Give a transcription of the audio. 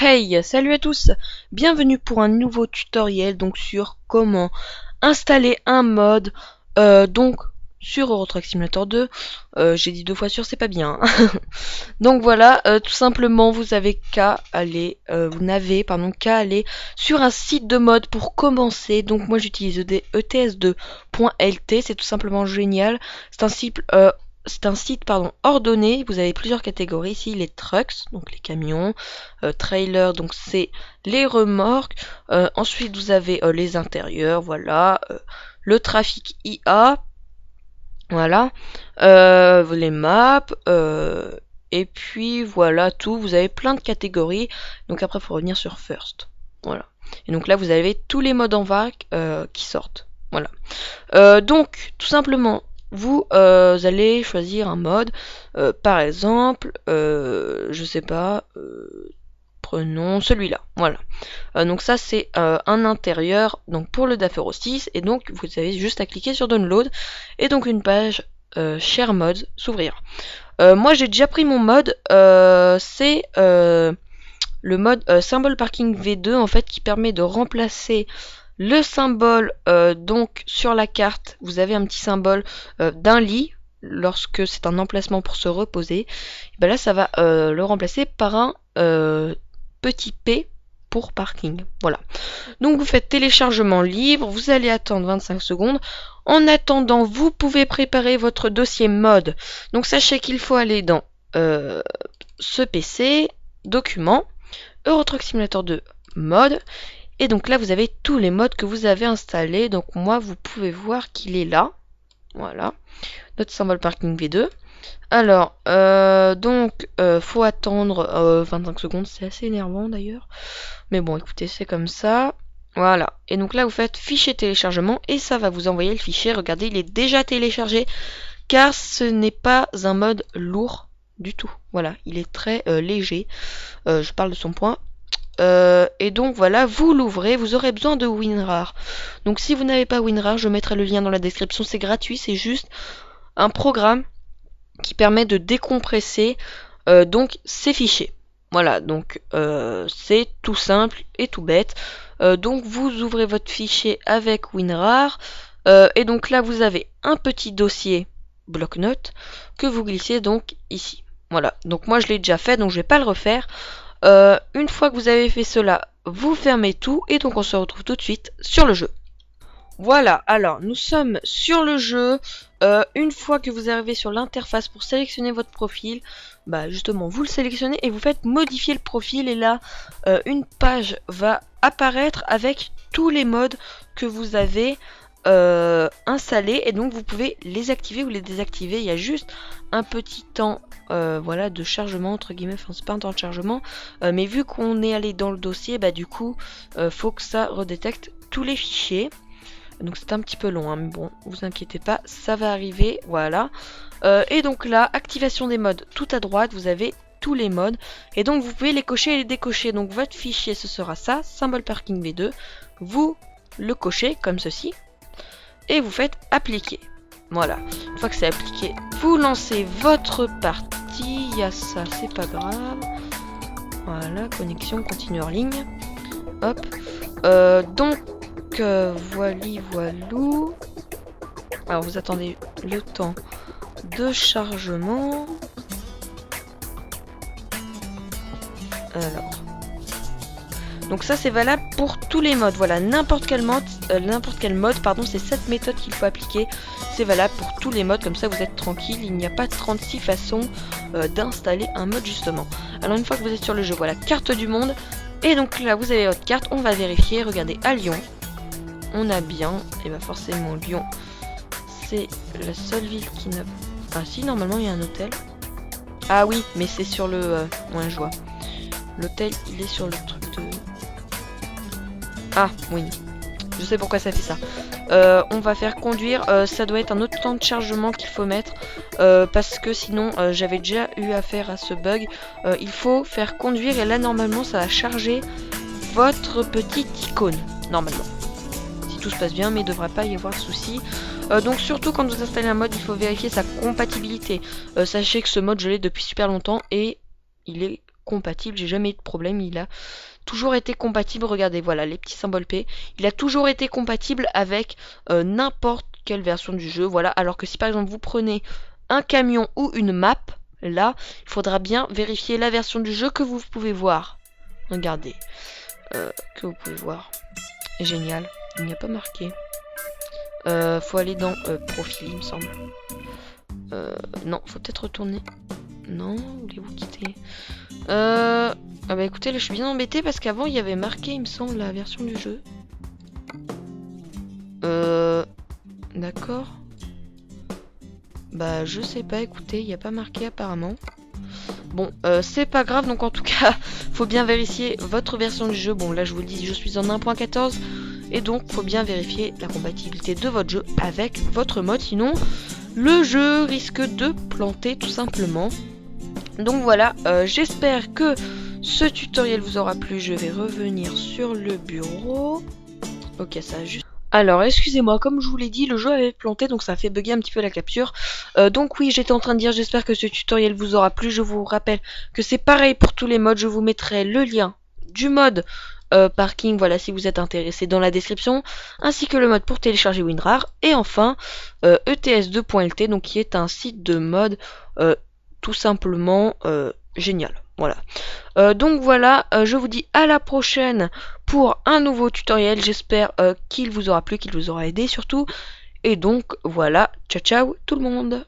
Hey, salut à tous, bienvenue pour un nouveau tutoriel donc sur comment installer un mod donc sur Euro Truck Simulator 2. J'ai dit 2 fois sur, c'est pas bien. Donc voilà, tout simplement vous avez qu'à aller, vous n'avez pardon qu'à aller sur un site de mode pour commencer. Donc moi j'utilise ets2.lt, c'est tout simplement génial. C'est un site ordonné. Vous avez plusieurs catégories ici, les trucks, donc les camions, trailers, donc c'est les remorques. Ensuite vous avez les intérieurs, voilà, le trafic IA, voilà, les maps, et puis voilà tout. Vous avez plein de catégories. Donc après il faut revenir sur First, voilà. Et donc là vous avez tous les modes en VAC qui sortent, voilà. Donc tout simplement vous allez choisir un mode, par exemple, je sais pas, prenons celui-là, voilà. Donc ça c'est un intérieur donc pour le DAF Euro 6, et donc vous avez juste à cliquer sur Download et donc une page Share Mods s'ouvrir. Moi j'ai déjà pris mon mode, c'est le mode Symbol Parking V2 en fait, qui permet de remplacer le symbole donc sur la carte. Vous avez un petit symbole d'un lit lorsque c'est un emplacement pour se reposer. Et ben là ça va le remplacer par un petit P pour parking. Voilà. Donc vous faites téléchargement libre, vous allez attendre 25 secondes. En attendant, vous pouvez préparer votre dossier mode. Donc sachez qu'il faut aller dans ce PC, documents, Euro Truck Simulator 2 mode. Et donc là vous avez tous les modes que vous avez installés. Donc moi vous pouvez voir qu'il est là. Voilà. Notre symbole parking V2. Alors donc faut attendre 25 secondes. C'est assez énervant d'ailleurs. Mais bon écoutez, c'est comme ça. Voilà. Et donc là vous faites fichier téléchargement et ça va vous envoyer le fichier. Regardez, il est déjà téléchargé car ce n'est pas un mode lourd du tout. Voilà, il est très léger. Je parle de son point. Et donc voilà, vous l'ouvrez, vous aurez besoin de WinRAR. Donc si vous n'avez pas WinRAR, je mettrai le lien dans la description, c'est gratuit, c'est juste un programme qui permet de décompresser donc ces fichiers. Voilà, donc c'est tout simple et tout bête. Donc vous ouvrez votre fichier avec WinRAR, et donc là vous avez un petit dossier bloc-notes que vous glissez donc ici. Voilà, donc moi je l'ai déjà fait, donc je vais pas le refaire. Une fois que vous avez fait cela, vous fermez tout et donc on se retrouve tout de suite sur le jeu. Voilà, alors nous sommes sur le jeu. Une fois que vous arrivez sur l'interface pour sélectionner votre profil, bah justement vous le sélectionnez et vous faites modifier le profil, et là une page va apparaître avec tous les modes que vous avez installés, et donc vous pouvez les activer ou les désactiver. Il y a juste un petit temps voilà, de chargement entre guillemets, enfin c'est pas un temps de chargement, mais vu qu'on est allé dans le dossier, bah du coup faut que ça redétecte tous les fichiers. Donc c'est un petit peu long, hein, mais bon, vous inquiétez pas, ça va arriver, voilà. Et donc là, activation des modes, tout à droite, vous avez tous les modes, et donc vous pouvez les cocher et les décocher. Donc votre fichier, ce sera ça, symbole parking V2, vous le cochez comme ceci, et vous faites appliquer. Voilà, une fois que c'est appliqué, vous lancez votre partie, il y a ça, c'est pas grave. Voilà, connexion, continue hors ligne. Hop, donc voili voilou. Alors vous attendez le temps de chargement. Alors, donc ça c'est valable pour tous les modes. Voilà, n'importe quel mode, pardon, c'est cette méthode qu'il faut appliquer. C'est valable pour tous les modes, comme ça vous êtes tranquille. Il n'y a pas 36 façons d'installer un mode justement. Alors une fois que vous êtes sur le jeu, voilà, carte du monde. Et donc là vous avez votre carte, on va vérifier. Regardez, à Lyon, on a bien, et bah forcément Lyon, c'est la seule ville qui n'a... Ah si, normalement il y a un hôtel. Ah oui, mais c'est sur le... ouais, je vois. L'hôtel, il est sur le truc de... Ah, oui. Je sais pourquoi ça fait ça. On va faire conduire. Ça doit être un autre temps de chargement qu'il faut mettre. Parce que sinon, j'avais déjà eu affaire à ce bug. Il faut faire conduire, et là, normalement, ça va charger votre petite icône. Normalement. Si tout se passe bien, mais il ne devrait pas y avoir de soucis. Donc surtout quand vous installez un mode, il faut vérifier sa compatibilité. Sachez que ce mode, je l'ai depuis super longtemps et il est compatible, j'ai jamais eu de problème, il a toujours été compatible, regardez, voilà, les petits symboles P, il a toujours été compatible avec n'importe quelle version du jeu, voilà, alors que si par exemple vous prenez un camion ou une map, là, il faudra bien vérifier la version du jeu que vous pouvez voir. Regardez, que vous pouvez voir. Génial, il n'y a pas marqué. Faut aller dans profil, il me semble. Non, faut peut-être retourner. Non, voulez-vous quitter Ah bah écoutez, là je suis bien embêtée parce qu'avant il y avait marqué, il me semble, la version du jeu. D'accord. Bah je sais pas, écoutez, il n'y a pas marqué apparemment. Bon, c'est pas grave, donc en tout cas, faut bien vérifier votre version du jeu. Bon, là je vous le dis, je suis en 1.14 et donc faut bien vérifier la compatibilité de votre jeu avec votre mode, sinon le jeu risque de planter tout simplement. Donc voilà, j'espère que ce tutoriel vous aura plu. Je vais revenir sur le bureau. Ok, ça a juste... Alors, excusez-moi, comme je vous l'ai dit, le jeu avait planté, donc ça a fait bugger un petit peu la capture. Donc oui, j'étais en train de dire, j'espère que ce tutoriel vous aura plu. Je vous rappelle que c'est pareil pour tous les modes. Je vous mettrai le lien du mode parking, voilà, si vous êtes intéressé, dans la description, ainsi que le mode pour télécharger WinRAR. Et enfin, ETS2.lt, donc qui est un site de mode tout simplement génial. Voilà. Donc voilà, je vous dis à la prochaine pour un nouveau tutoriel. J'espère qu'il vous aura plu, qu'il vous aura aidé surtout. Et donc voilà, ciao ciao tout le monde.